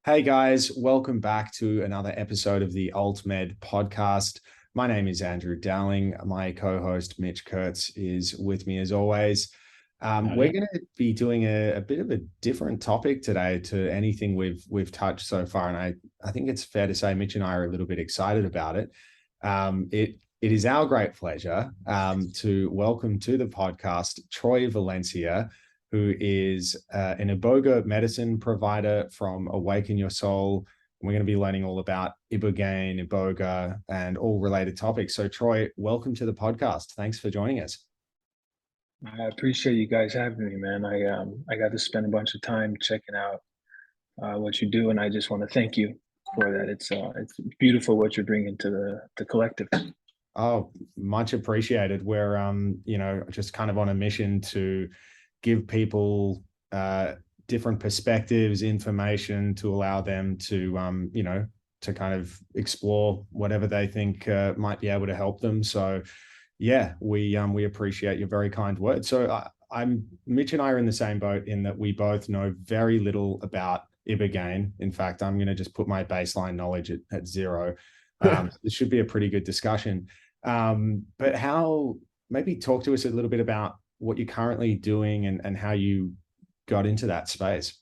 Hey guys, welcome back to another episode of the AltMed podcast. My name is Andrew Dowling. My co-host Mitch Kurtz is with me as always. We're Howdy. going to be doing a bit of a different topic today to anything we've touched so far, and I think it's fair to say Mitch and I are a little bit excited about it. It is our great pleasure to welcome to the podcast Troy Valencia, who is an Iboga medicine provider from Awaken Your Soul. We're going to be learning all about Ibogaine, Iboga, and all related topics. So, Troy, welcome to the podcast. Thanks for joining us. I appreciate you guys having me, man. I got to spend a bunch of time checking out what you do, and I just want to thank you for that. It's beautiful what you're bringing to the collective. Oh, much appreciated. We're just kind of on a mission to give people different perspectives, information to allow them to to kind of explore whatever they think might be able to help them. So yeah, we appreciate your very kind words. So I'm Mitch and I are in the same boat in that we both know very little about Ibogaine. In fact, I'm going to just put my baseline knowledge at zero. This should be a pretty good discussion. But how, maybe talk to us a little bit about what you're currently doing and how you got into that space.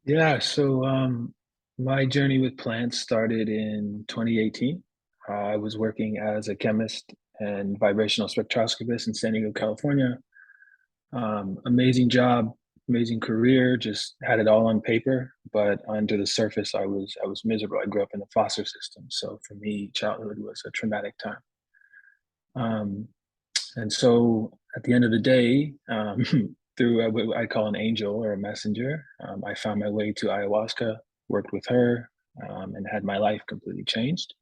Yeah, so my journey with plants started in 2018. I was working as a chemist and vibrational spectroscopist in San Diego, California. Amazing job, amazing career. Just had it all on paper, but under the surface, I was miserable. I grew up in the foster system, so for me, childhood was a traumatic time. Um, and so, at the end of the day, through what I call an angel or a messenger, I found my way to ayahuasca, worked with her, and had my life completely changed.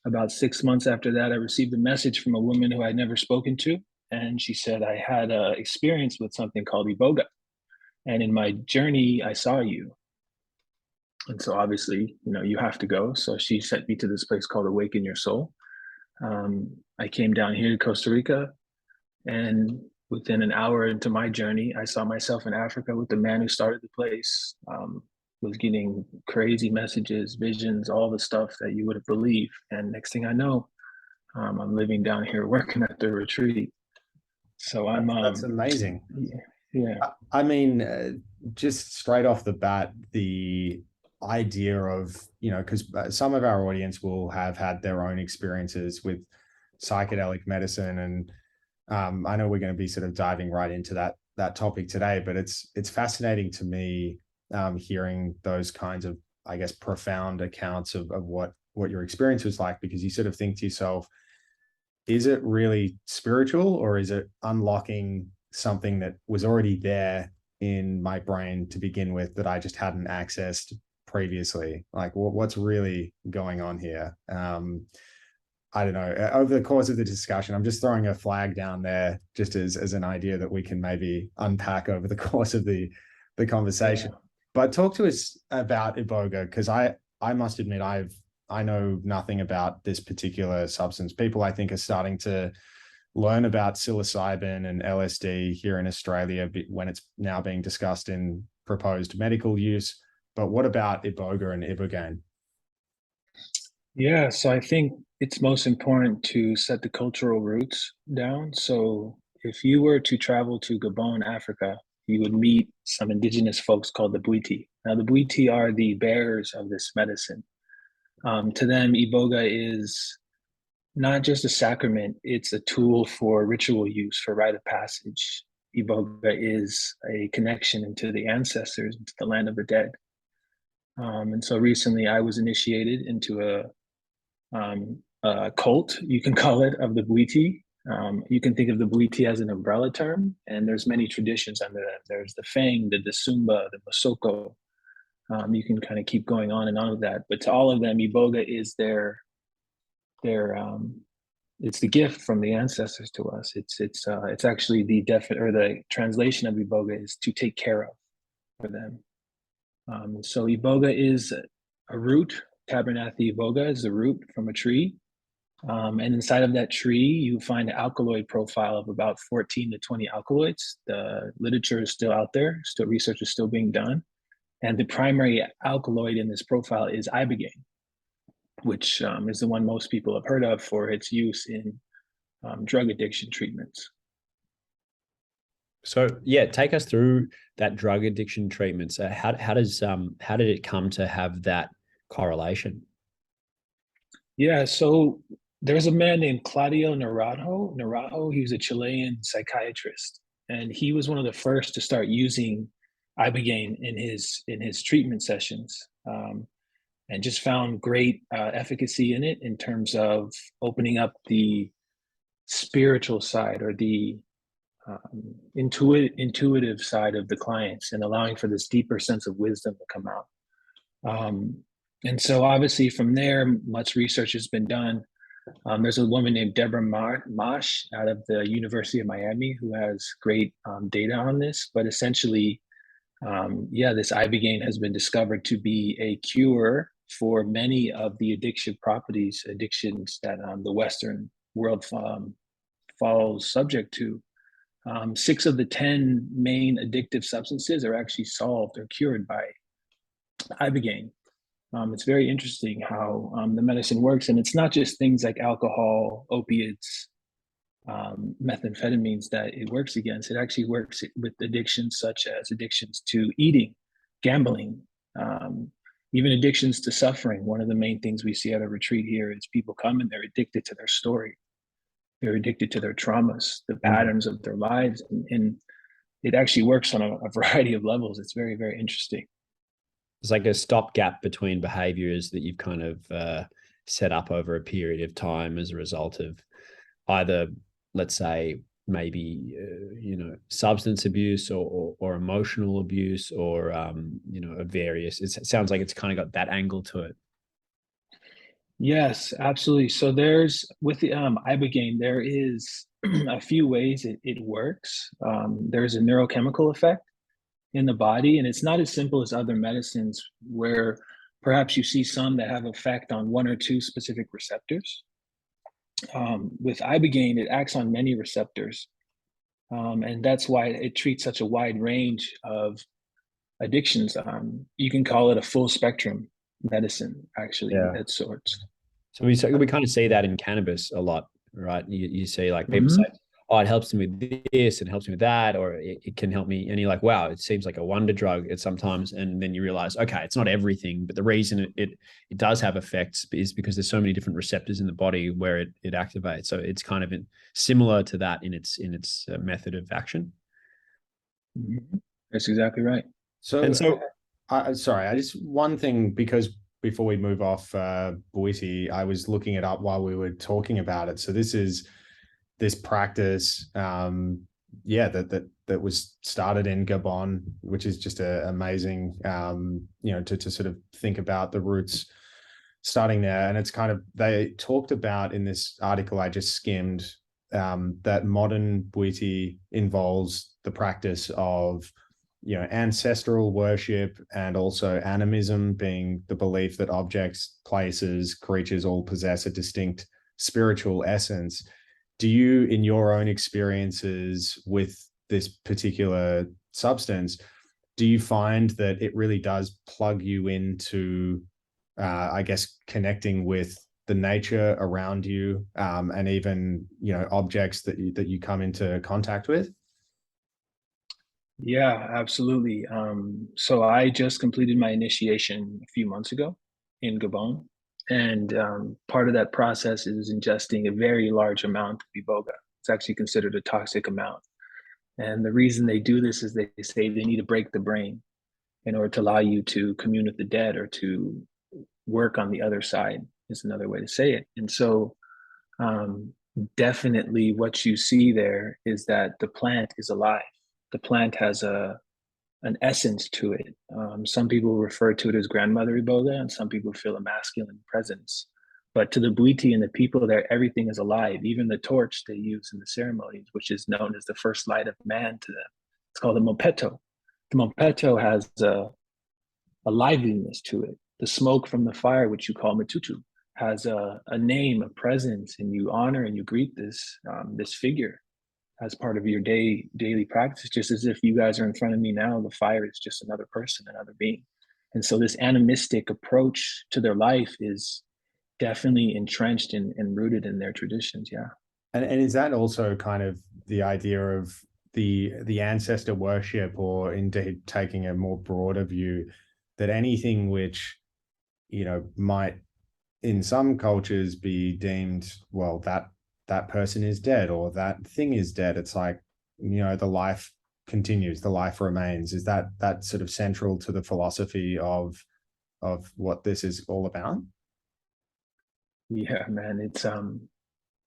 About 6 months after that, I received a message from a woman who I'd never spoken to. And she said, I had a experience with something called Iboga. And in my journey, I saw you. And so obviously, you have to go. So she sent me to this place called Awaken Your Soul. I came down here to Costa Rica, and within an hour into my journey, I saw myself in Africa with the man who started the place. Was getting crazy messages, visions, all the stuff that you would have believed. And next thing I know, I'm living down here working at the retreat. So I'm, That's amazing. yeah, yeah, I mean, just straight off the bat, the idea of, because some of our audience will have had their own experiences with psychedelic medicine. And I know we're going to be sort of diving right into that topic today, but it's fascinating to me hearing those kinds of, I guess, profound accounts of what your experience was like, because you sort of think to yourself, is it really spiritual, or is it unlocking something that was already there in my brain to begin with that I just hadn't accessed previously? Like, what's really going on here? I don't know. Over the course of the discussion, I'm just throwing a flag down there just as an idea that we can maybe unpack over the course of the conversation. yeah. But talk to us about Iboga, because I must admit I know nothing about this particular substance. People, I think, are starting to learn about psilocybin and LSD here in Australia when it's now being discussed in proposed medical use. But what about Iboga and Ibogaine? Yeah, so I think it's most important to set the cultural roots down. So if you were to travel to Gabon, Africa, you would meet some indigenous folks called the Bwiti. Now, the Bwiti are the bearers of this medicine. To them, Iboga is not just a sacrament, it's a tool for ritual use, for rite of passage. Iboga is a connection into the ancestors, into the land of the dead. And so recently I was initiated into a cult, you can call it, of the Bwiti. You can think of the Bwiti as an umbrella term, and there's many traditions under that. There's the Fang, the Sumba, the Masoko. You can kind of keep going on and on with that. But to all of them, Iboga is their it's the gift from the ancestors to us. It's actually the definite or the translation of Iboga is to take care of for them. So Iboga is a root. Tabernacle Iboga is a root from a tree. And inside of that tree, you find an alkaloid profile of about 14 to 20 alkaloids. The literature is still out there, still research is still being done. And the primary alkaloid in this profile is Ibogaine, which is the one most people have heard of for its use in drug addiction treatments. So yeah, take us through that drug addiction treatment. So how did it come to have that correlation? Yeah, so there's a man named Claudio Naranjo. Naranjo, he was a Chilean psychiatrist, and he was one of the first to start using Ibogaine in his treatment sessions, and just found great efficacy in it in terms of opening up the spiritual side or the intuitive side of the clients and allowing for this deeper sense of wisdom to come out. Um, and so obviously from there, much research has been done. There's a woman named Deborah Mosh out of the University of Miami who has great data on this. But essentially, this Ibogaine has been discovered to be a cure for many of the addictions that the Western world falls subject to. 6 of the 10 main addictive substances are actually solved or cured by Ibogaine. It's very interesting how the medicine works, and it's not just things like alcohol, opiates, methamphetamines that it works against. It actually works with addictions such as addictions to eating, gambling, even addictions to suffering. One of the main things we see at a retreat here is people come and they're addicted to their story. They're addicted to their traumas, the patterns of their lives, and it actually works on a variety of levels. It's very, very interesting. It's like a stopgap between behaviors that you've kind of set up over a period of time as a result of either, let's say, maybe substance abuse or emotional abuse or various. It sounds like it's kind of got that angle to it. Yes, absolutely. So there's with the Ibogaine, there is a few ways it works. There's a neurochemical effect in the body, and it's not as simple as other medicines where perhaps you see some that have effect on 1 or 2 specific receptors. With Ibogaine, it acts on many receptors, and that's why it treats such a wide range of addictions. You can call it a full spectrum medicine, actually, Yeah. at sorts. So we kind of see that in cannabis a lot, right? You see like people Mhm. say, "Oh, it helps me with this, and helps me with that, or it can help me," and you're like, "Wow, it seems like a wonder drug at sometimes," and then you realize, okay, it's not everything, but the reason it does have effects is because there's so many different receptors in the body where it activates. So it's kind of similar to that in its method of action. Mhm. That's exactly right. And So, so, sorry, I just one thing because before we move off Boiti, I was looking it up while we were talking about it. So this is this practice, that was started in Gabon, which is just amazing, to sort of think about the roots starting there. And it's kind of they talked about in this article I just skimmed that modern Boiti involves the practice of ancestral worship and also animism, being the belief that objects, places, creatures all possess a distinct spiritual essence. Do you, in your own experiences with this particular substance, do you find that it really does plug you into, I guess, connecting with the nature around you, and even objects that you come into contact with? Yeah, absolutely. So I just completed my initiation a few months ago in Gabon, and part of that process is ingesting a very large amount of Iboga. It's actually considered a toxic amount. And the reason they do this is they say they need to break the brain in order to allow you to commune with the dead or to work on the other side, is another way to say it. And so um, definitely what you see there is that the plant is alive. The plant has an essence to it. Some people refer to it as grandmother Iboga, and some people feel a masculine presence. But to the Bwiti and the people there, everything is alive. Even the torch they use in the ceremonies, which is known as the first light of man to them. It's called the mopeto. The mopeto has a liveliness to it. The smoke from the fire, which you call matutu, has a name, a presence, and you honor and you greet this figure as part of your daily practice, just as if you guys are in front of me now, the fire is just another person, another being. And so this animistic approach to their life is definitely entrenched and rooted in their traditions. Yeah. And is that also kind of the idea of the ancestor worship, or indeed taking a more broader view, that anything which, you know, might in some cultures be deemed, well, that person is dead or that thing is dead, it's like, you know, the life continues, the life remains. Is that sort of central to the philosophy of what this is all about? Yeah, man,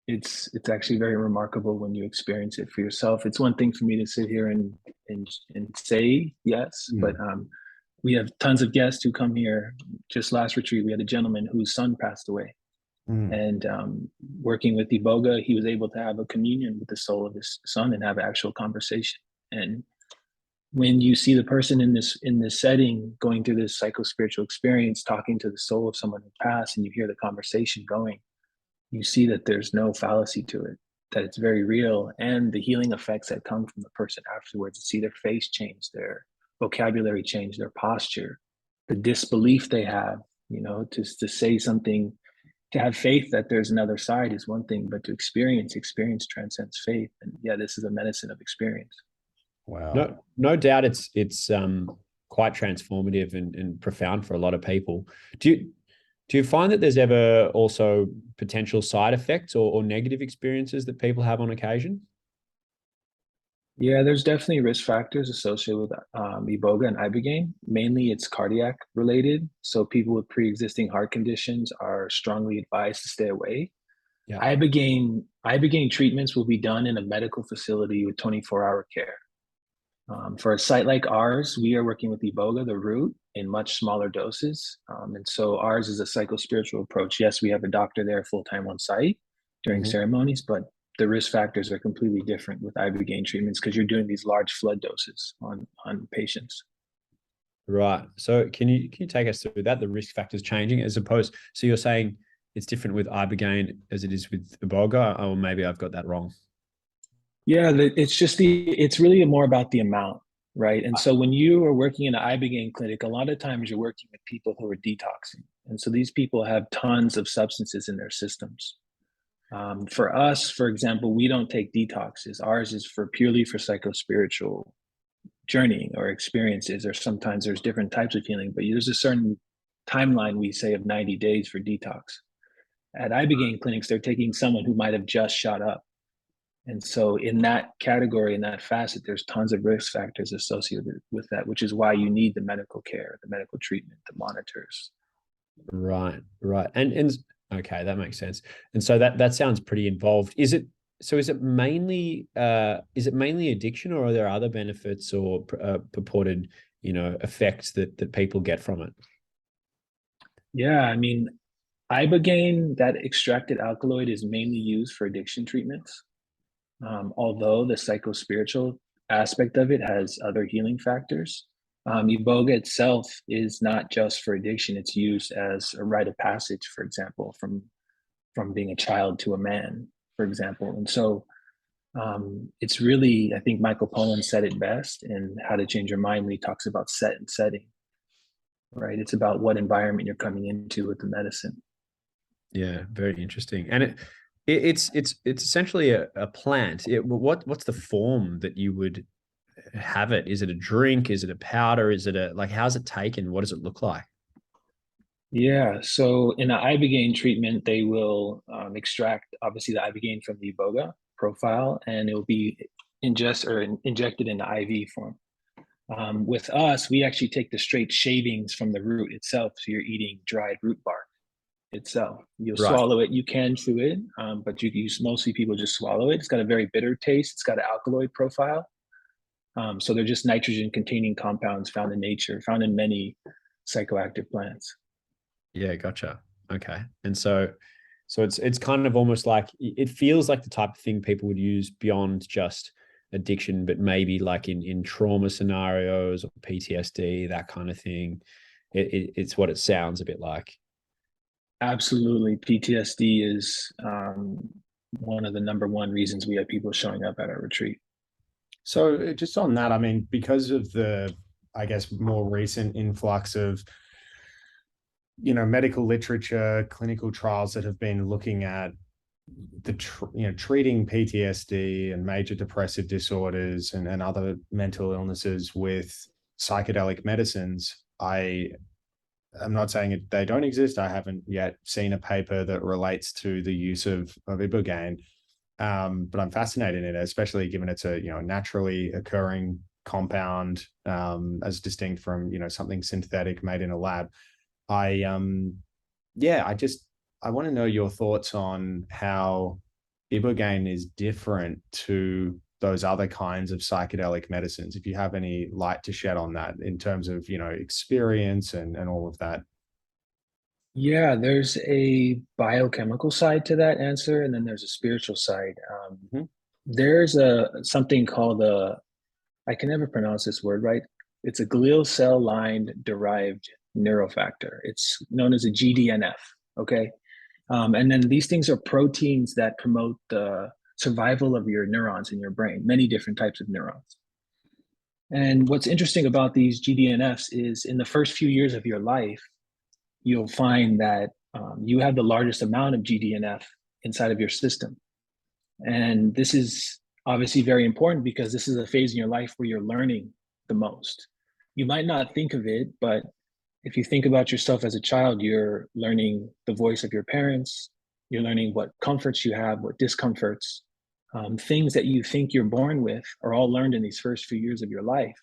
it's actually very remarkable when you experience it for yourself. It's one thing for me to sit here and say yes, but we have tons of guests who come here. Just last retreat, we had a gentleman whose son passed away, and working with Iboga, he was able to have a communion with the soul of his son and have an actual conversation. And when you see the person in this setting going through this psycho-spiritual experience, talking to the soul of someone who passed, and you hear the conversation going, you see that there's no fallacy to it, that it's very real, and the healing effects that come from the person afterwards. You see their face change, their vocabulary change, their posture, the disbelief they have, you know, to say something, to have faith that there's another side is one thing, but to experience transcends faith. And yeah, this is a medicine of experience. Wow. No doubt it's quite transformative and profound for a lot of people. Do you find that there's ever also potential side effects or negative experiences that people have on occasion? Yeah, there's definitely risk factors associated with Iboga and Ibogaine. Mainly it's cardiac related. So people with pre-existing heart conditions are strongly advised to stay away. Yeah. Ibogaine treatments will be done in a medical facility with 24-hour care. For a site like ours, we are working with Iboga, the root, in much smaller doses. And so ours is a psycho-spiritual approach. Yes, we have a doctor there full-time on site during ceremonies, but the risk factors are completely different with Ibogaine treatments because you're doing these large flood doses on patients. Right. So can you take us through that, the risk factors changing as opposed, so you're saying it's different with Ibogaine as it is with Iboga, or maybe I've got that wrong? Yeah, it's really more about the amount, right? And so when you are working in an Ibogaine clinic, a lot of times you're working with people who are detoxing. And so these people have tons of substances in their systems. For us, for example, we don't take detoxes. Ours is purely for psycho-spiritual journeying or experiences, or sometimes there's different types of healing, but there's a certain timeline, we say, of 90 days for detox. At Ibogaine clinics, they're taking someone who might have just shot up. And so in that category, in that facet, there's tons of risk factors associated with that, which is why you need the medical care, the medical treatment, the monitors. Right. And okay, that makes sense. And so that sounds pretty involved. Is it mainly addiction, or are there other benefits or purported, you know, effects that people get from it? Yeah, I mean, Ibogaine, that extracted alkaloid, is mainly used for addiction treatments. Although the psycho-spiritual aspect of it has other healing factors. Iboga itself is not just for addiction. It's used as a rite of passage, for example, from being a child to a man, for example. And so it's really, I think Michael Pollan said it best in How to Change Your Mind when he talks about set and setting, right? It's about what environment you're coming into with the medicine. Yeah, very interesting. And it's essentially a plant. What's the form that you would have it? Is it a drink? Is it a powder? Is it how's it taken? What does it look like? Yeah, so in an Ibogaine treatment, they will extract obviously the Ibogaine from the Iboga profile, and it will be injected in the IV form. With us, we actually take the straight shavings from the root itself, so you're eating dried root bark itself. You'll swallow it. You can chew it, but mostly people just swallow it. It's got a very bitter taste. It's got an alkaloid profile. So they're just nitrogen-containing compounds found in nature, found in many psychoactive plants. Yeah, gotcha. Okay. And so it's kind of almost like, it feels like the type of thing people would use beyond just addiction, but maybe like in trauma scenarios or PTSD, that kind of thing. It's what it sounds a bit like. Absolutely. PTSD is one of the number one reasons we have people showing up at our retreat. So just on that, I mean, because of the, I guess, more recent influx of, medical literature, clinical trials that have been looking at treating PTSD and major depressive disorders and other mental illnesses with psychedelic medicines, I'm not saying they don't exist. I haven't yet seen a paper that relates to the use of Ibogaine. But I'm fascinated in it, especially given it's a naturally occurring compound, as distinct from something synthetic made in a lab. I want to know your thoughts on how Ibogaine is different to those other kinds of psychedelic medicines. If you have any light to shed on that in terms of experience and all of that. Yeah, there's a biochemical side to that answer, and then there's a spiritual side. There's something called I can never pronounce this word right. It's a glial cell line derived neurofactor. It's known as a GDNF. Okay, and then these things are proteins that promote the survival of your neurons in your brain, many different types of neurons. And what's interesting about these GDNFs is in the first few years of your life, you'll find that you have the largest amount of GDNF inside of your system. And this is obviously very important because this is a phase in your life where you're learning the most. You might not think of it, but if you think about yourself as a child, you're learning the voice of your parents, you're learning what comforts you have, what discomforts, things that you think you're born with are all learned in these first few years of your life.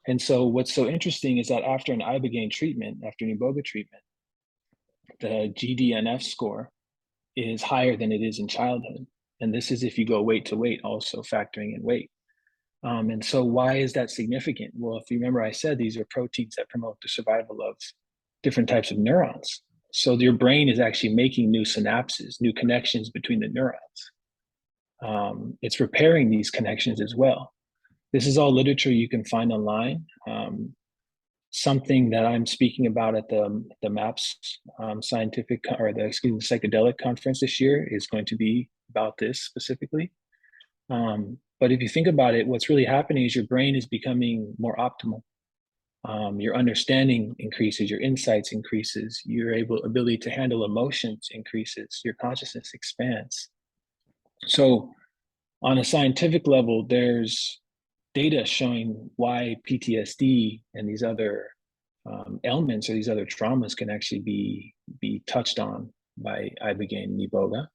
And so what's so interesting is that after an Ibogaine treatment, after an Iboga treatment, the GDNF score is higher than it is in childhood. And this is if you go weight to weight, also factoring in weight. And so why is that significant? Well, if you remember, I said these are proteins that promote the survival of different types of neurons. So your brain is actually making new synapses, new connections between the neurons. It's repairing these connections as well. This is all literature you can find online. Something that I'm speaking about at the MAPS scientific or the psychedelic conference this year is going to be about this specifically. But if you think about it, what's really happening is your brain is becoming more optimal. Your understanding increases, your insights increases, your ability to handle emotions increases, your consciousness expands. So on a scientific level, there's data showing why PTSD and these other ailments or these other traumas can actually be touched on by Ibogaine and Iboga.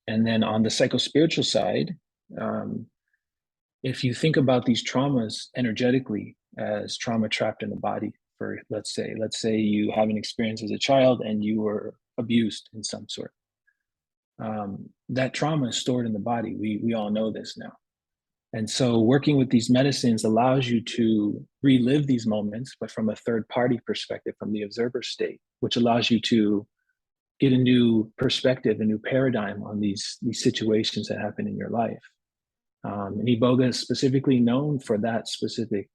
And then on the psychospiritual side, if you think about these traumas energetically as trauma trapped in the body, for let's say you have an experience as a child and you were abused in some sort, that trauma is stored in the body. We all know this now. And so working with these medicines allows you to relive these moments, but from a third party perspective, from the observer state, which allows you to get a new perspective, a new paradigm on these situations that happen in your life. And Iboga is specifically known for that specific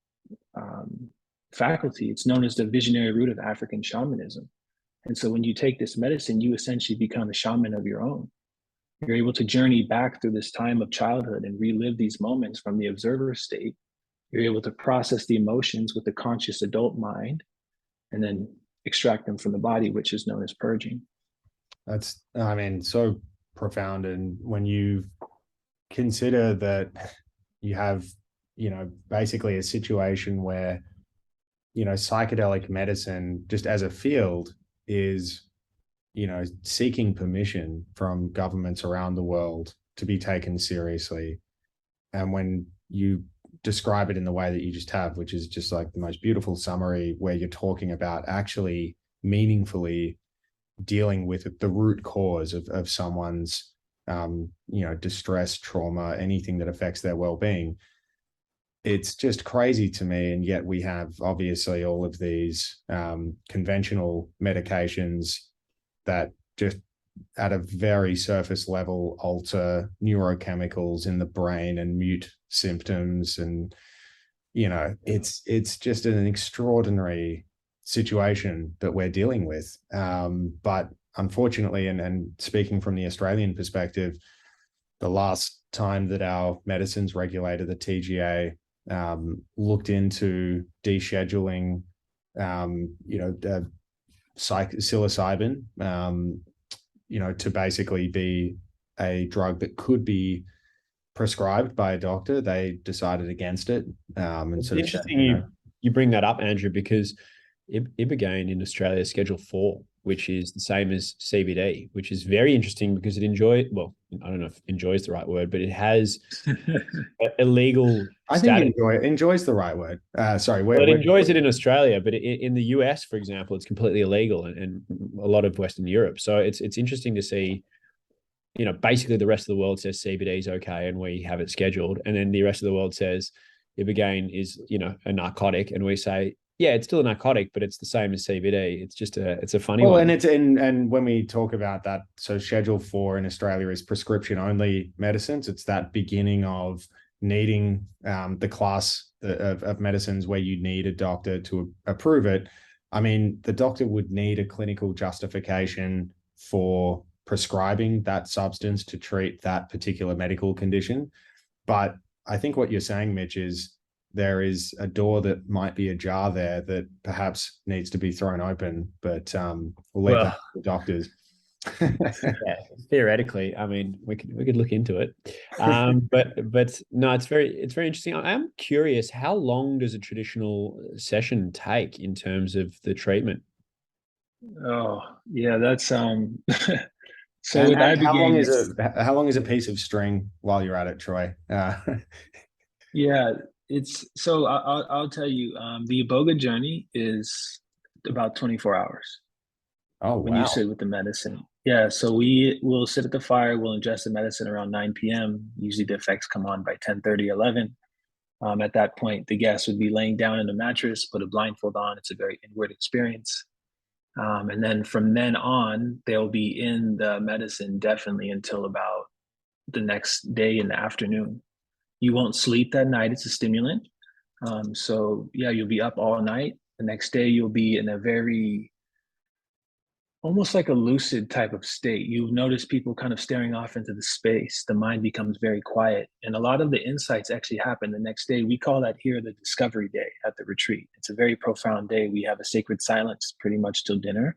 faculty. It's known as the visionary root of African shamanism. And so when you take this medicine, you essentially become a shaman of your own. You're able to journey back through this time of childhood and relive these moments from the observer state. You're able to process the emotions with the conscious adult mind and then extract them from the body, which is known as purging. That's, I mean, so profound. And when you consider that you have, basically a situation where, psychedelic medicine just as a field is, seeking permission from governments around the world to be taken seriously. And when you describe it in the way that you just have, which is just like the most beautiful summary where you're talking about actually meaningfully dealing with the root cause of someone's, distress, trauma, anything that affects their well-being, it's just crazy to me. And yet we have obviously all of these conventional medications that just at a very surface level alter neurochemicals in the brain and mute symptoms. And, it's just an extraordinary situation that we're dealing with. But unfortunately, and speaking from the Australian perspective, the last time that our medicines regulator, the TGA, looked into descheduling, psilocybin, to basically be a drug that could be prescribed by a doctor, they decided against it. And It's sort of interesting you bring that up, Andrew, because Ibogaine in Australia is Schedule 4, which is the same as CBD, which is very interesting because I don't know if enjoy is the right word, but it has illegal I think status. enjoys the right word. Sorry, Well, it enjoys it in Australia, but in the US, for example, it's completely illegal, and a lot of Western Europe. So it's interesting to see, basically the rest of the world says CBD is okay and we have it scheduled, and then the rest of the world says Ibogaine is, a narcotic, and we say, yeah, it's still a narcotic, but it's the same as CBD. It's a funny one. And when we talk about that, so Schedule 4 in Australia is prescription only medicines. It's that beginning of needing the class of medicines where you need a doctor to approve it. I mean, the doctor would need a clinical justification for prescribing that substance to treat that particular medical condition. But I think what you're saying, Mitch, is there is a door that might be ajar there that perhaps needs to be thrown open, but we'll leave that to the doctors. Yeah, theoretically, I mean, we could look into it, but no, it's very interesting. I'm curious, how long does a traditional session take in terms of the treatment? Oh, yeah, that's so And, with and Ibogaine, how long is a piece of string while you're at it, Troy? yeah, it's so I'll tell you, the Iboga journey is about 24 hours Oh, when you wow. sit with the medicine. Yeah, so we will sit at the fire, we'll ingest the medicine around 9 p.m. Usually the effects come on by 10:30, 11. At that point, the guest would be laying down in a mattress, put a blindfold on. It's a very inward experience. And then from then on, they'll be in the medicine definitely until about the next day in the afternoon. You won't sleep that night. It's a stimulant. So yeah, you'll be up all night. The next day, you'll be in a very almost like a lucid type of state. You notice people kind of staring off into the space. The mind becomes very quiet. And a lot of the insights actually happen the next day. We call that here the discovery day at the retreat. It's a very profound day. We have a sacred silence pretty much till dinner.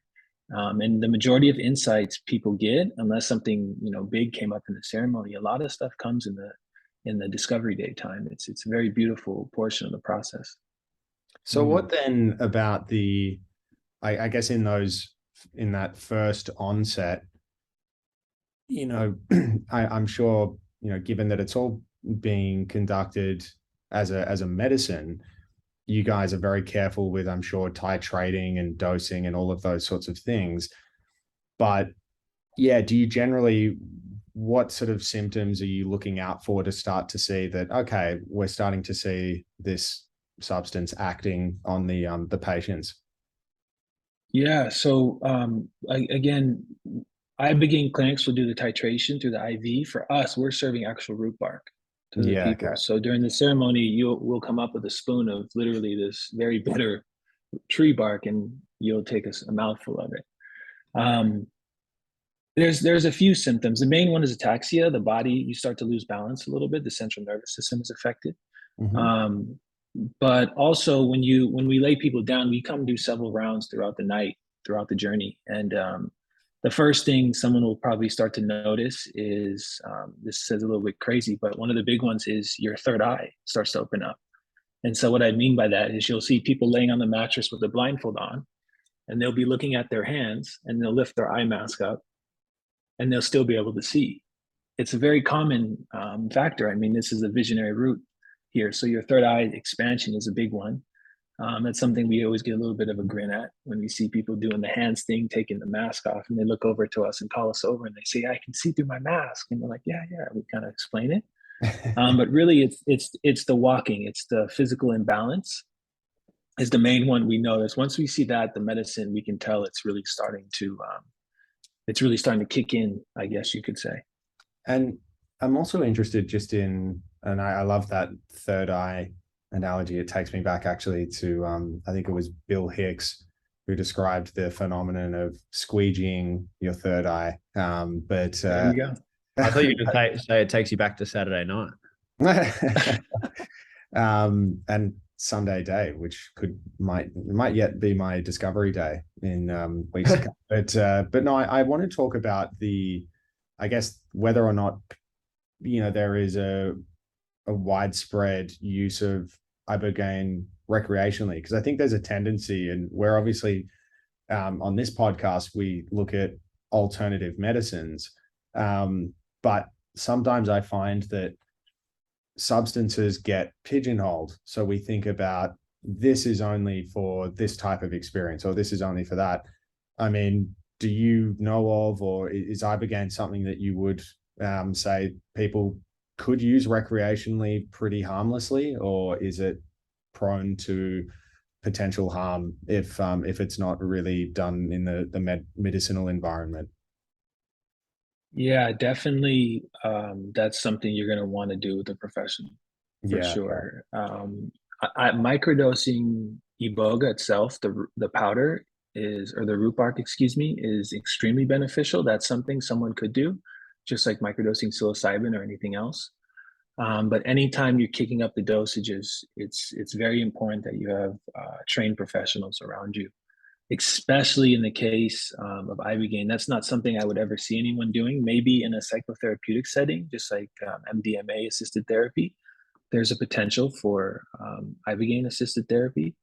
And the majority of insights people get, unless something big came up in the ceremony, a lot of stuff comes in the discovery day time. It's a very beautiful portion of the process. So what then about I guess in that first onset, I'm sure, given that it's all being conducted as a medicine, you guys are very careful with, I'm sure, titrating and dosing and all of those sorts of things. But yeah, do you generally, what sort of symptoms are you looking out for to start to see that, okay, we're starting to see this substance acting on the patients? Yeah. So again, Ibogaine clinics will do the titration through the IV. For us, we're serving actual root bark to the people. Okay. So during the ceremony, we'll come up with a spoon of literally this very bitter tree bark, and you'll take a mouthful of it. There's a few symptoms. The main one is ataxia. The body, you start to lose balance a little bit. The central nervous system is affected. Mm-hmm. But also when we lay people down, we come do several rounds throughout the night, throughout the journey. And the first thing someone will probably start to notice is, this is a little bit crazy, but one of the big ones is your third eye starts to open up. And so what I mean by that is you'll see people laying on the mattress with a blindfold on, and they'll be looking at their hands, and they'll lift their eye mask up, and they'll still be able to see. It's a very common factor. I mean, this is a visionary route here. So your third eye expansion is a big one. That's something we always get a little bit of a grin at when we see people doing the hands thing, taking the mask off, and they look over to us and call us over and they say, I can see through my mask. And we're like, yeah. We kind of explain it. But really it's the walking, it's the physical imbalance is the main one we notice. Once we see that, the medicine, we can tell it's really starting to kick in, I guess you could say. And I'm also interested just in, and I love that third eye analogy. It takes me back actually to, I think it was Bill Hicks who described the phenomenon of squeegeeing your third eye. But There you go. I thought you were going to say it takes you back to Saturday night. And Sunday day, which might yet be my discovery day in weeks to come. But no, I want to talk about I guess whether or not there is a widespread use of Ibogaine recreationally, because I think there's a tendency, and we're obviously on this podcast we look at alternative medicines, but sometimes I find that substances get pigeonholed. So we think about this is only for this type of experience, or this is only for that. I mean, do you know of, or is Ibogaine something that you would say people could use recreationally pretty harmlessly, or is it prone to potential harm if it's not really done in the medicinal environment? Yeah, definitely. That's something you're going to want to do with a professional for Yeah. sure. Microdosing Iboga itself, the powder or the root bark, excuse me, is extremely beneficial. That's something someone could do, just like microdosing psilocybin or anything else. But anytime you're kicking up the dosages, it's very important that you have trained professionals around you, especially in the case of Ibogaine. That's not something I would ever see anyone doing. Maybe in a psychotherapeutic setting, just like MDMA assisted therapy, there's a potential for Ibogaine assisted therapy.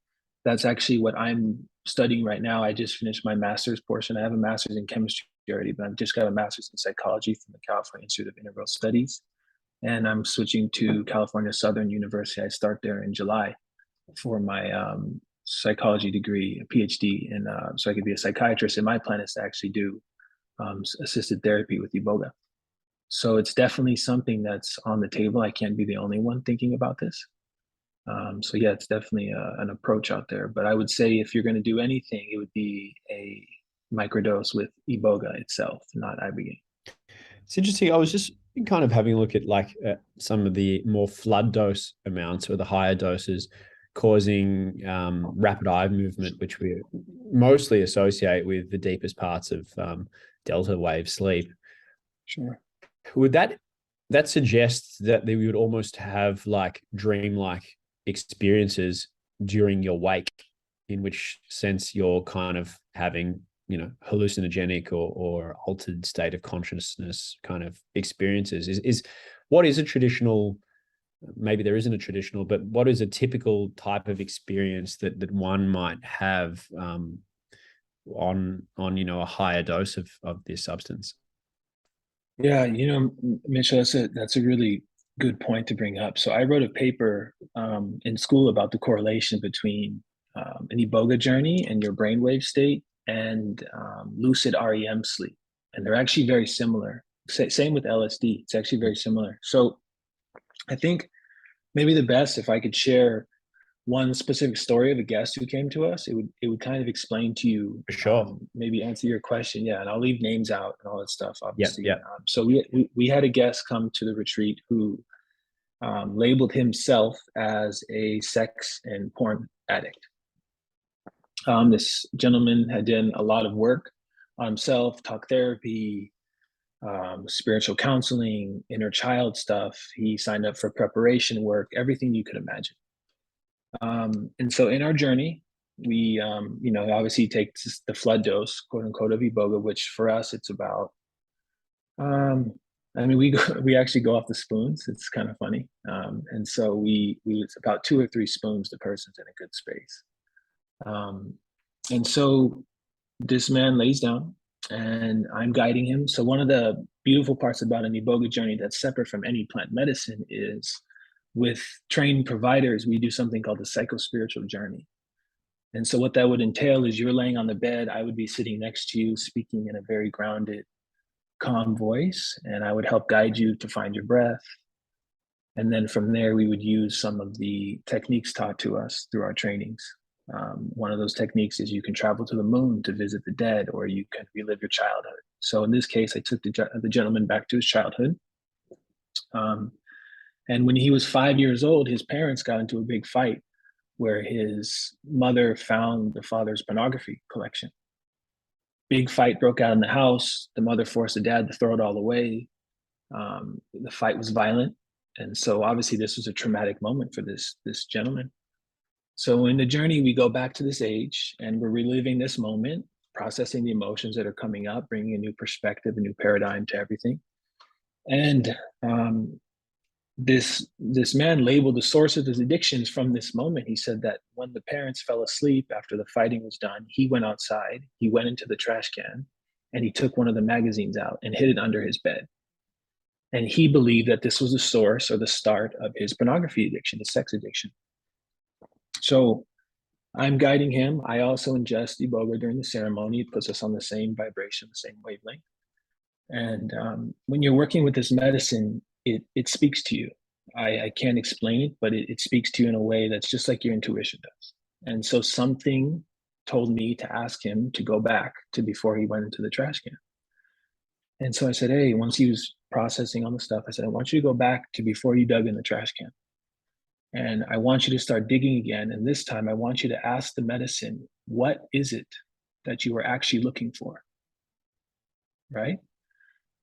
That's actually what I'm studying right now. I just finished my master's portion. I have a master's in chemistry already, but I've just got a master's in psychology from the California Institute of Integral Studies. And I'm switching to California Southern University. I start there in July for my psychology degree, a PhD, and so I could be a psychiatrist. And my plan is to actually do assisted therapy with Iboga. So it's definitely something that's on the table. I can't be the only one thinking about this. So yeah, it's definitely an approach out there. But I would say if you're going to do anything, it would be a microdose with Iboga itself, not Ibogaine. It's interesting. I was just kind of having a look at some of the more flood dose amounts or the higher doses causing rapid eye movement, which we mostly associate with the deepest parts of delta wave sleep. Sure. Would that suggest that we would almost have like dream-like experiences during your wake, in which sense you're kind of having hallucinogenic or altered state of consciousness kind of experiences? Is what is a traditional, maybe there isn't a traditional, but what is a typical type of experience that one might have on a higher dose of this substance? Yeah, Mitchell, that's a really good point to bring up. So I wrote a paper in school about the correlation between an Iboga journey and your brainwave state and lucid REM sleep. And they're actually very similar. Same with LSD. It's actually very similar. So I think maybe the best, if I could share one specific story of a guest who came to us, it would kind of explain to you, For sure. maybe answer your question. Yeah, and I'll leave names out and all that stuff, obviously. Yeah. So we had a guest come to the retreat who labeled himself as a sex and porn addict. This gentleman had done a lot of work on himself, talk therapy, spiritual counseling, inner child stuff. He signed up for preparation work, everything you could imagine. And so in our journey, we, obviously take the flood dose, quote unquote, of Iboga, which for us, it's about, we actually go off the spoons. It's kind of funny. And so it's about 2 or 3 spoons, the person's in a good space. And so this man lays down and I'm guiding him. So one of the beautiful parts about an Iboga journey that's separate from any plant medicine is with trained providers, we do something called the psychospiritual journey. And so what that would entail is you're laying on the bed, I would be sitting next to you, speaking in a very grounded, calm voice, and I would help guide you to find your breath. And then from there, we would use some of the techniques taught to us through our trainings. One of those techniques is you can travel to the moon to visit the dead, or you can relive your childhood. So in this case, I took the gentleman back to his childhood. And when he was 5 years old, his parents got into a big fight where his mother found the father's pornography collection. Big fight broke out in the house. The mother forced the dad to throw it all away. The fight was violent. And so obviously this was a traumatic moment for this gentleman. So in the journey, we go back to this age and we're reliving this moment, processing the emotions that are coming up, bringing a new perspective, a new paradigm to everything. And this man labeled the source of his addictions from this moment. He said that when the parents fell asleep after the fighting was done, he went outside, he went into the trash can, and he took one of the magazines out and hid it under his bed. And he believed that this was the source or the start of his pornography addiction, his sex addiction. So I'm guiding him. I also ingest Iboga during the ceremony. It puts us on the same vibration, the same wavelength. And when you're working with this medicine, it speaks to you. I can't explain it, but it speaks to you in a way that's just like your intuition does. And so something told me to ask him to go back to before he went into the trash can. And so I said, hey, once he was processing all the stuff, I said, I want you to go back to before you dug in the trash can. And I want you to start digging again. And this time I want you to ask the medicine, what is it that you were actually looking for? Right?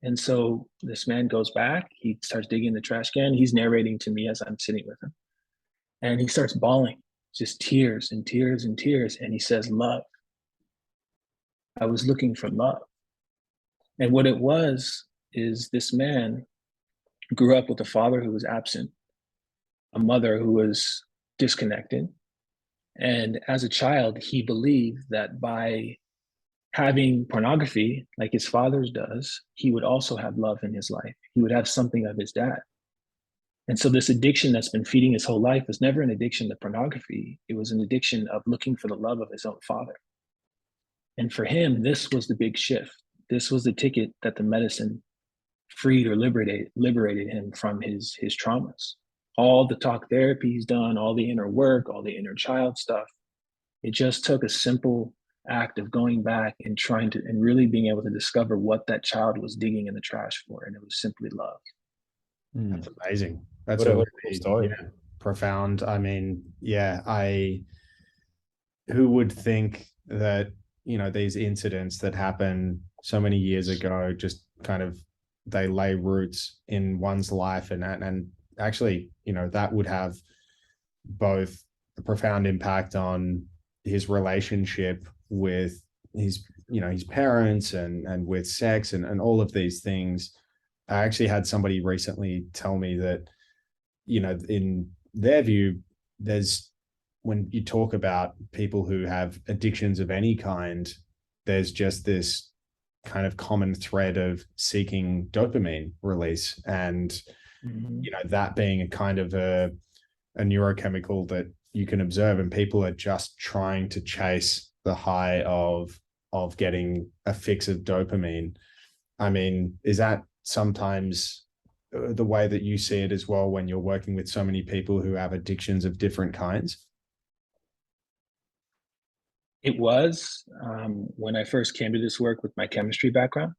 And so this man goes back, he starts digging in the trash can. He's narrating to me as I'm sitting with him. And he starts bawling, just tears and tears and tears. And he says, love. I was looking for love. And what it was is this man grew up with a father who was absent, a mother who was disconnected. And as a child, he believed that by having pornography like his father's does, he would also have love in his life. He would have something of his dad. And so this addiction that's been feeding his whole life was never an addiction to pornography. It was an addiction of looking for the love of his own father. And for him, this was the big shift. This was the ticket that the medicine freed or liberated him from his traumas. All the talk therapy he's done, all the inner work, all the inner child stuff, it just took a simple act of going back and trying to, and really being able to discover what that child was digging in the trash for. And it was simply love. That's amazing. That's What a really cool story. yeah, profound. I mean, yeah, who would think that, these incidents that happen so many years ago, just kind of, they lay roots in one's life, and actually, that would have both a profound impact on his relationship with his parents and with sex and all of these things. I actually had somebody recently tell me that, in their view, when you talk about people who have addictions of any kind, there's just this kind of common thread of seeking dopamine release. And, that being a kind of a neurochemical that you can observe, and people are just trying to chase the high of getting a fix of dopamine. I mean, is that sometimes the way that you see it as well when you're working with so many people who have addictions of different kinds? It was when I first came to this work with my chemistry background.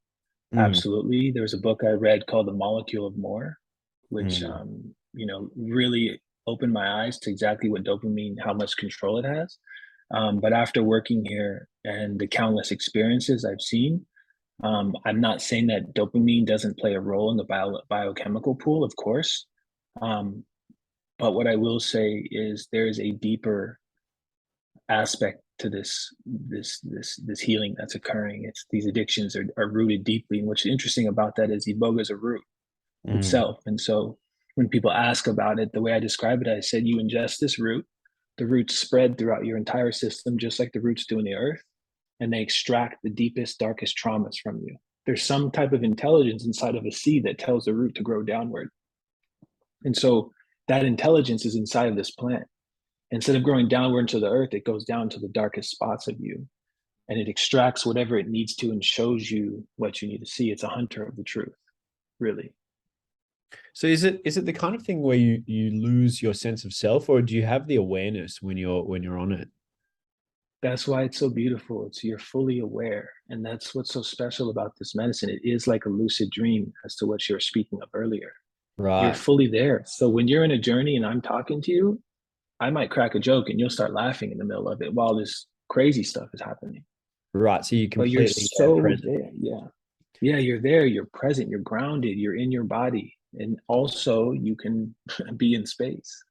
Absolutely. There was a book I read called The Molecule of More, which, really opened my eyes to exactly what dopamine, how much control it has. But after working here and the countless experiences I've seen, I'm not saying that dopamine doesn't play a role in the biochemical pool, of course. But what I will say is there is a deeper aspect to this healing that's occurring. It's these addictions are rooted deeply. And what's interesting about that is Iboga is a root itself. And so when people ask about it, the way I describe it, I said, you ingest this root, the roots spread throughout your entire system, just like the roots do in the earth, and they extract the deepest, darkest traumas from you. There's some type of intelligence inside of a seed that tells the root to grow downward. And so that intelligence is inside of this plant. Instead of growing downward into the earth, it goes down to the darkest spots of you, and it extracts whatever it needs to and shows you what you need to see. It's a hunter of the truth, really. So is it the kind of thing where you lose your sense of self, or do you have the awareness when you're on it? That's why it's so beautiful. It's you're fully aware. And that's what's so special about this medicine. It is like a lucid dream, as to what you were speaking of earlier. Right. You're fully there. So when you're in a journey and I'm talking to you, I might crack a joke and you'll start laughing in the middle of it while this crazy stuff is happening. Right. So you But you're completely so present. there. Yeah. Yeah, you're there, you're present, you're grounded, you're in your body. And also you can be in space.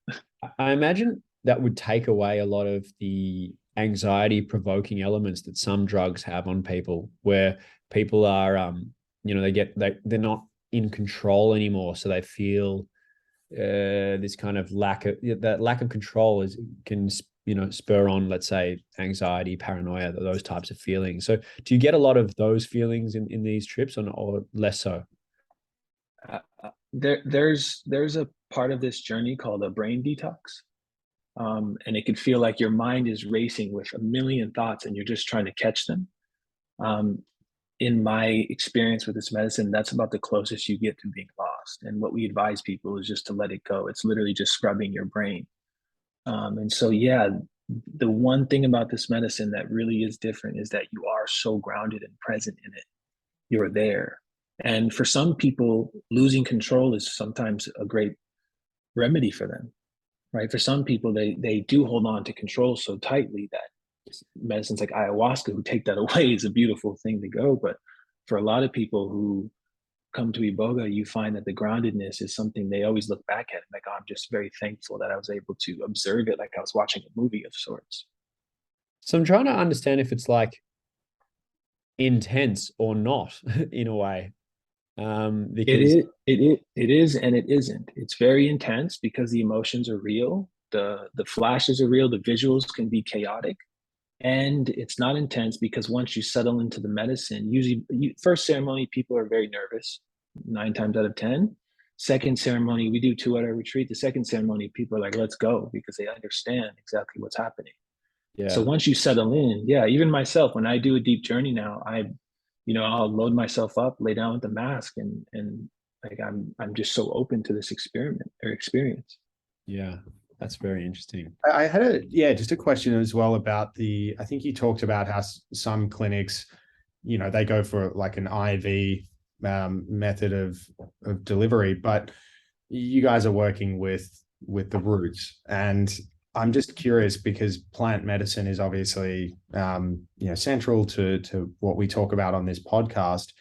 I imagine that would take away a lot of the anxiety provoking elements that some drugs have on people, where people are, they're not in control anymore. So they feel this kind of lack of control can spur on, let's say, anxiety, paranoia, those types of feelings. So do you get a lot of those feelings in these trips, or less so? There's a part of this journey called a brain detox. And it can feel like your mind is racing with a million thoughts and you're just trying to catch them. Um, in my experience with this medicine, that's about the closest you get to being lost. And what we advise people is just to let it go. It's literally just scrubbing your brain. And so, yeah, the one thing about this medicine that really is different is that you are so grounded and present in it. You're there. And for some people, losing control is sometimes a great remedy for them, right? For some people, they do hold on to control so tightly that medicines like ayahuasca, who take that away, is a beautiful thing to go. But for a lot of people who come to Iboga, you find that the groundedness is something they always look back at. Like, oh, I'm just very thankful that I was able to observe it like I was watching a movie of sorts. So I'm trying to understand if it's like intense or not in a way. It Because is, and it isn't. It's very intense because the emotions are real. The flashes are real. The visuals can be chaotic, and it's not intense because once you settle into the medicine, usually first ceremony, people are very nervous, 9 times out of 10. Second ceremony, we do 2 at our retreat. The second ceremony, people are like, let's go, because they understand exactly what's happening. So yeah. once you settle in, yeah, even myself, when I do a deep journey now, I'll load myself up, lay down with the mask, and like I'm just so open to this experiment or experience. Yeah, that's very interesting. I had just a question as well about I think you talked about how some clinics, they go for like an IV method of delivery, but you guys are working with the roots. And I'm just curious because plant medicine is obviously, central to what we talk about on this podcast.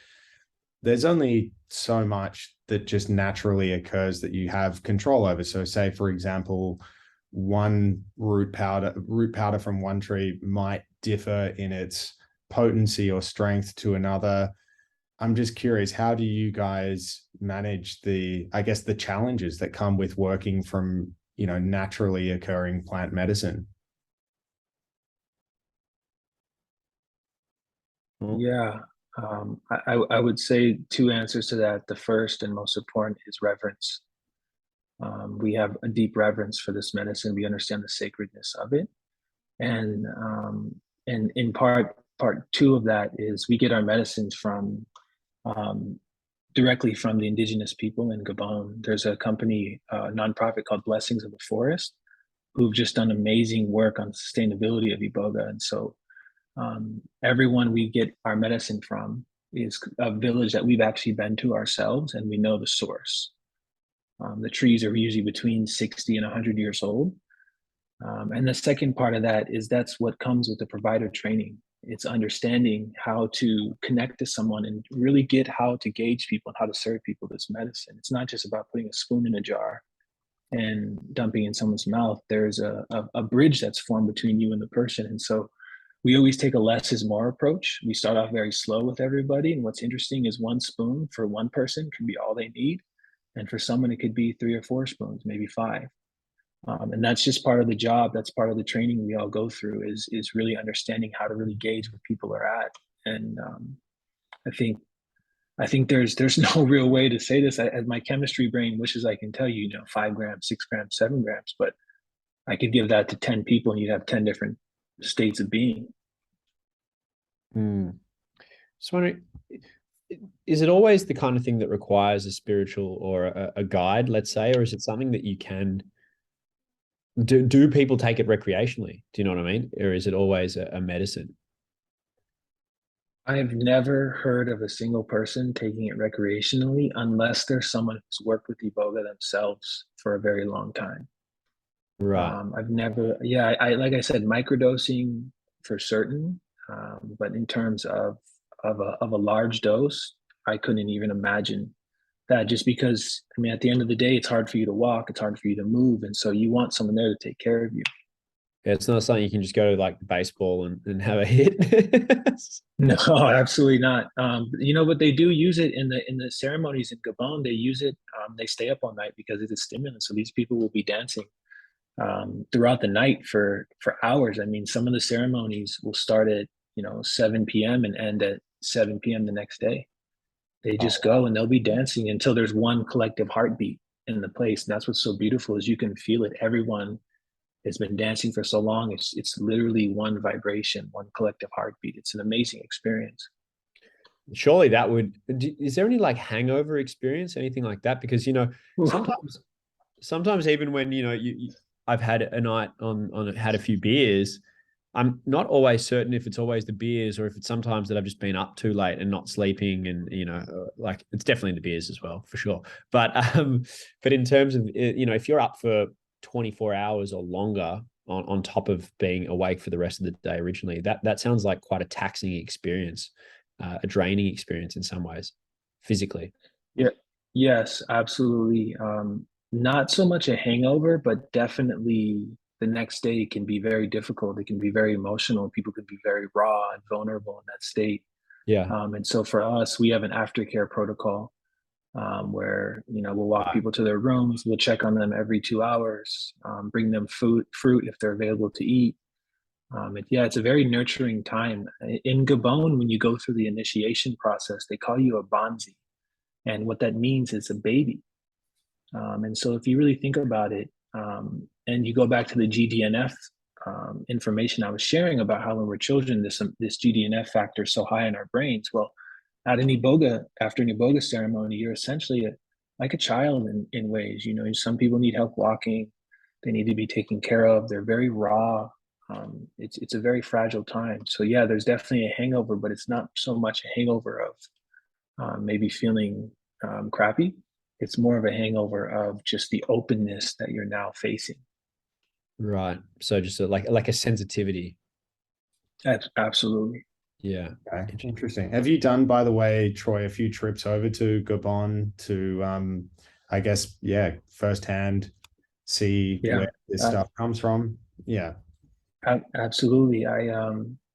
There's only so much that just naturally occurs that you have control over. So say, for example, one root powder from one tree might differ in its potency or strength to another. I'm just curious, how do you guys manage the challenges that come with working from, naturally occurring plant medicine? Yeah, I would say two answers to that. The first and most important is reverence. We have a deep reverence for this medicine. We understand the sacredness of it, and in part two of that is we get our medicines from um, directly from the indigenous people in Gabon. There's a company, a nonprofit called Blessings of the Forest, who've just done amazing work on sustainability of Iboga. And so everyone we get our medicine from is a village that we've actually been to ourselves, and we know the source. The trees are usually between 60 and 100 years old. And the second part of that is that's what comes with the provider training. It's understanding how to connect to someone and really get how to gauge people and how to serve people this medicine. It's not just about putting a spoon in a jar and dumping in someone's mouth. There's a bridge that's formed between you and the person. And so we always take a less is more approach. We start off very slow with everybody. And what's interesting is one spoon for one person can be all they need. And for someone, it could be 3 or 4 spoons, maybe 5. And that's just part of the job. That's part of the training we all go through is really understanding how to really gauge where people are at. And I think there's no real way to say this. As my chemistry brain wishes I can tell you, 5 grams, 6 grams, 7 grams, but I could give that to 10 people and you'd have 10 different states of being. Just wondering, is it always the kind of thing that requires a spiritual or a guide, let's say, or is it something that you can do people take it recreationally? Do you know what I mean? Or is it always a medicine? I've never heard of a single person taking it recreationally unless there's someone who's worked with Iboga themselves for a very long time. Right. I've never, yeah, I like I said, microdosing for certain, but in terms of a large dose, I couldn't even imagine that. Just because, I mean, at the end of the day, it's hard for you to walk, it's hard for you to move, and so you want someone there to take care of you. Yeah, it's not something you can just go to like baseball and have a hit. No, absolutely not. You know, but they do use it in the ceremonies in Gabon. They use it. They stay up all night because it's a stimulant. So these people will be dancing throughout the night for hours. I mean, some of the ceremonies will start at 7 p.m. and end at 7 p.m. the next day. They Oh, just go and they'll be dancing until there's one collective heartbeat in the place. And that's what's so beautiful is you can feel it. Everyone has been dancing for so long. It's literally one vibration, one collective heartbeat. It's an amazing experience. Surely that would, is there any like hangover experience, anything like that? Because, sometimes even when, I've had a night had a few beers, I'm not always certain if it's always the beers or if it's sometimes that I've just been up too late and not sleeping, and like it's definitely the beers as well for sure. But in terms of if you're up for 24 hours or longer on top of being awake for the rest of the day originally, that sounds like quite a taxing experience, a draining experience in some ways, physically. Yeah. Yes, absolutely. Not so much a hangover, but definitely the next day can be very difficult. It can be very emotional. People can be very raw and vulnerable in that state. Yeah. And so for us, we have an aftercare protocol where we'll walk people to their rooms, we'll check on them every 2 hours, bring them fruit if they're available to eat. Yeah, it's a very nurturing time. In Gabon, when you go through the initiation process, they call you a bonzi, and what that means is a baby. And so if you really think about it, and you go back to the GDNF information I was sharing about how when we're children, this GDNF factor is so high in our brains. Well, after an Iboga ceremony, you're essentially like a child in ways. Some people need help walking; they need to be taken care of. They're very raw. It's a very fragile time. So yeah, there's definitely a hangover, but it's not so much a hangover of maybe feeling crappy. It's more of a hangover of just the openness that you're now facing. Right. So just like a sensitivity. Absolutely. Yeah. okay. Interesting. Have you done, by the way, Troy, a few trips over to Gabon to, I guess, yeah, firsthand see Yeah. where this Uh, stuff comes from? Yeah. Absolutely.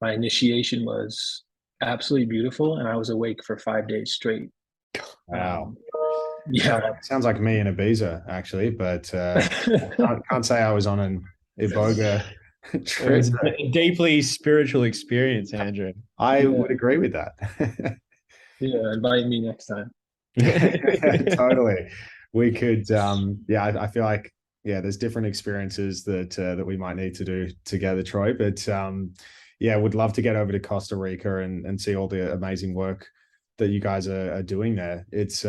My initiation was absolutely beautiful, and I was awake for 5 days straight. Wow. Um, yeah. Sounds like me in Ibiza, actually, but can't say I was on an Iboga It was trip. a deeply spiritual experience, Andrew. I Yeah. would agree with that. Yeah. Invite me next time. Totally. We could, yeah, I feel like, yeah, there's different experiences that we might need to do together, Troy. But yeah, would love to get over to Costa Rica and see all the amazing work that you guys are doing there. It's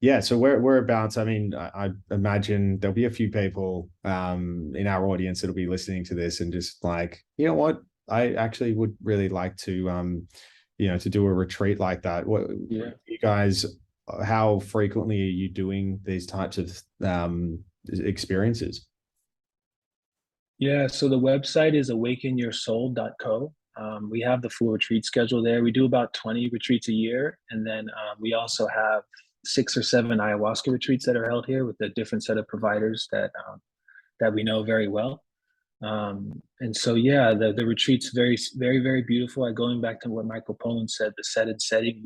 yeah, so whereabouts? I mean, I imagine there'll be a few people in our audience that'll be listening to this and just like, you know what, I actually would really like to to do a retreat like that. What Yeah. you guys? How frequently are you doing these types of experiences? Yeah, so the website is awakenyoursoul.co. We have the full retreat schedule there. We do about 20 retreats a year. And then we also have 6 or 7 ayahuasca retreats that are held here with a different set of providers that we know very well. And so, yeah, the retreat's very, very, very beautiful. Going back to what Michael Pollan said, the set and setting,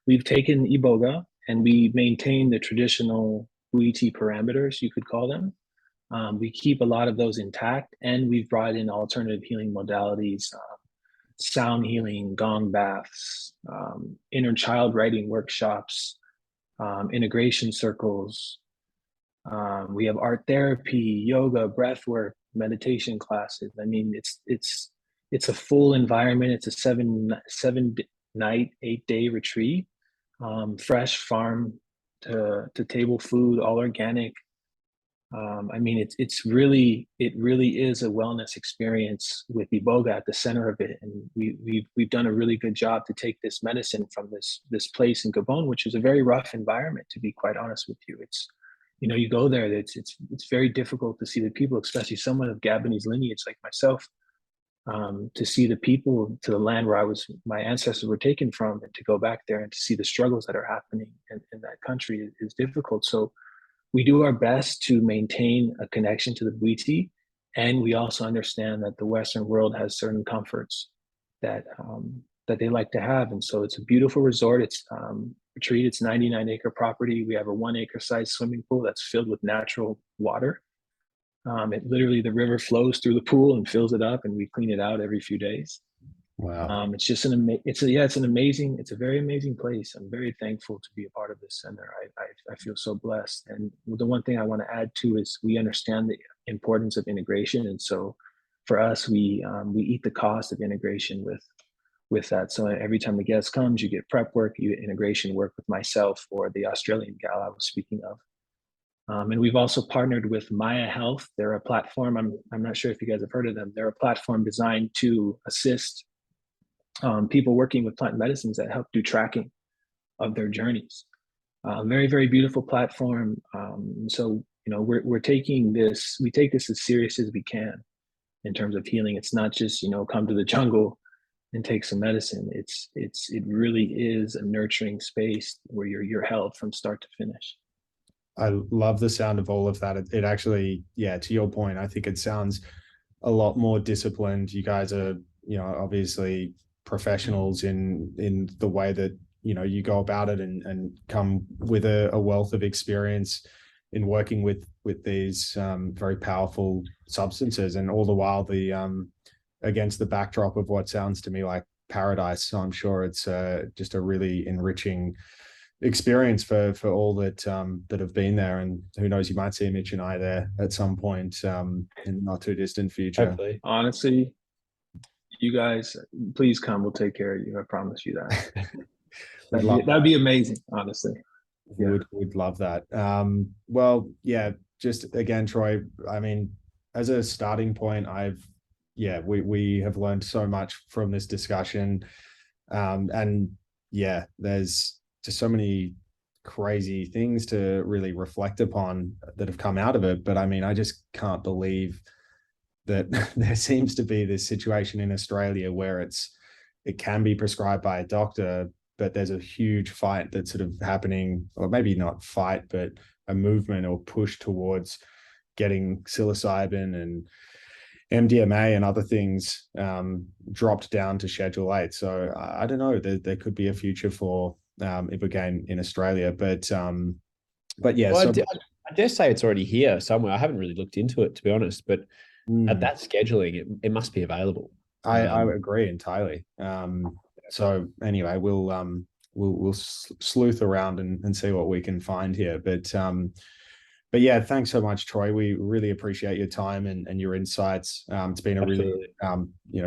we've taken Iboga and we maintain the traditional Uiti parameters, you could call them. We keep a lot of those intact, and we've brought in alternative healing modalities, sound healing, gong baths, inner child writing workshops, integration circles. We have art therapy, yoga, breath work, meditation classes. I mean, it's a full environment. It's a seven night, 8 day retreat. Fresh farm to table food, all organic. I mean, it really is a wellness experience with Iboga at the center of it, and we've done a really good job to take this medicine from this place in Gabon, which is a very rough environment, to be quite honest with you. you go there, it's very difficult to see the people, especially someone of Gabonese lineage like myself, to see the people, to the land where my ancestors were taken from, and to go back there and to see the struggles that are happening in that country is difficult. So we do our best to maintain a connection to the Bwiti, and we also understand that the Western world has certain comforts that that they like to have. And so it's a beautiful resort. It's retreat. It's 99-acre property. We have a 1-acre size swimming pool that's filled with natural water. It literally, the river flows through the pool and fills it up, and we clean it out every few days. Wow. It's just it's a very amazing place. I'm very thankful to be a part of this center. I feel so blessed. And the one thing I want to add too is we understand the importance of integration. And so for us, we eat the cost of integration with that. So every time a guest comes, you get prep work, you get integration work with myself or the Australian gal I was speaking of. And we've also partnered with Maya Health. They're a platform. I'm not sure if you guys have heard of them. They're a platform designed to assist people working with plant medicines that help do tracking of their journeys. Very, very beautiful platform. So we take this as serious as we can in terms of healing. It's not just come to the jungle and take some medicine. It really is a nurturing space where you're held from start to finish. I love the sound of all of that. It actually, yeah, to your point, I think it sounds a lot more disciplined. You guys are, obviously professionals in the way that, you go about it, and come with a wealth of experience in working with these very powerful substances, and all the while against the backdrop of what sounds to me like paradise. So I'm sure it's just a really enriching experience for all that have been there, and who knows, you might see Mitch and I there at some point in the not too distant future. Hopefully. Honestly, you guys, please come. We'll take care of you. I promise you that. That'd be amazing, honestly. Yeah. We'd love that. Well, yeah, just again, Troy, I mean, as a starting point, we have learned so much from this discussion. And yeah, there's just so many crazy things to really reflect upon that have come out of it. But I mean, I just can't believe that there seems to be this situation in Australia where it can be prescribed by a doctor, but there's a huge fight that's sort of happening, or maybe not fight, but a movement or push towards getting psilocybin and MDMA and other things dropped down to Schedule 8. So I don't know, there could be a future for Ibogaine in Australia, but yeah. Well, I dare say it's already here somewhere. I haven't really looked into it, to be honest, but at that scheduling, it must be available. I agree entirely. So anyway, we'll sleuth around and see what we can find here. But yeah, thanks so much, Troy. We really appreciate your time and your insights. It's been a really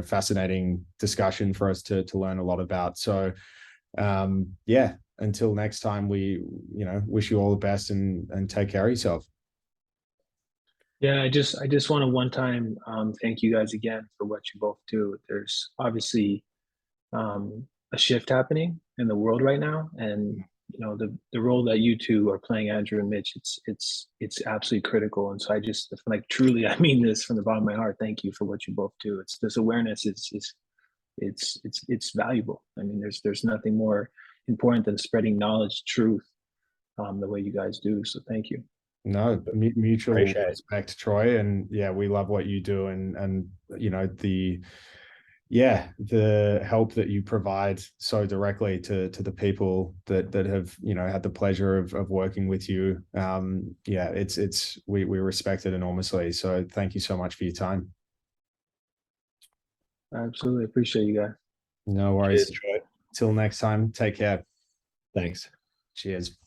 fascinating discussion for us to learn a lot about. So yeah, until next time, we wish you all the best and take care of yourself. Yeah, I just want to one time thank you guys again for what you both do. There's obviously a shift happening in the world right now, and the role that you two are playing, Andrew and Mitch, it's absolutely critical. And so I just truly, I mean this from the bottom of my heart. Thank you for what you both do. It's this awareness it's valuable. I mean, there's nothing more important than spreading knowledge, truth, the way you guys do. So thank you. No, mutual respect, Troy, and yeah, we love what you do, and the help that you provide so directly to the people that have had the pleasure of working with you. We respect it enormously. So thank you so much for your time. I absolutely appreciate you guys. No worries. Cheers, Troy. Till next time, take care. Thanks. Cheers.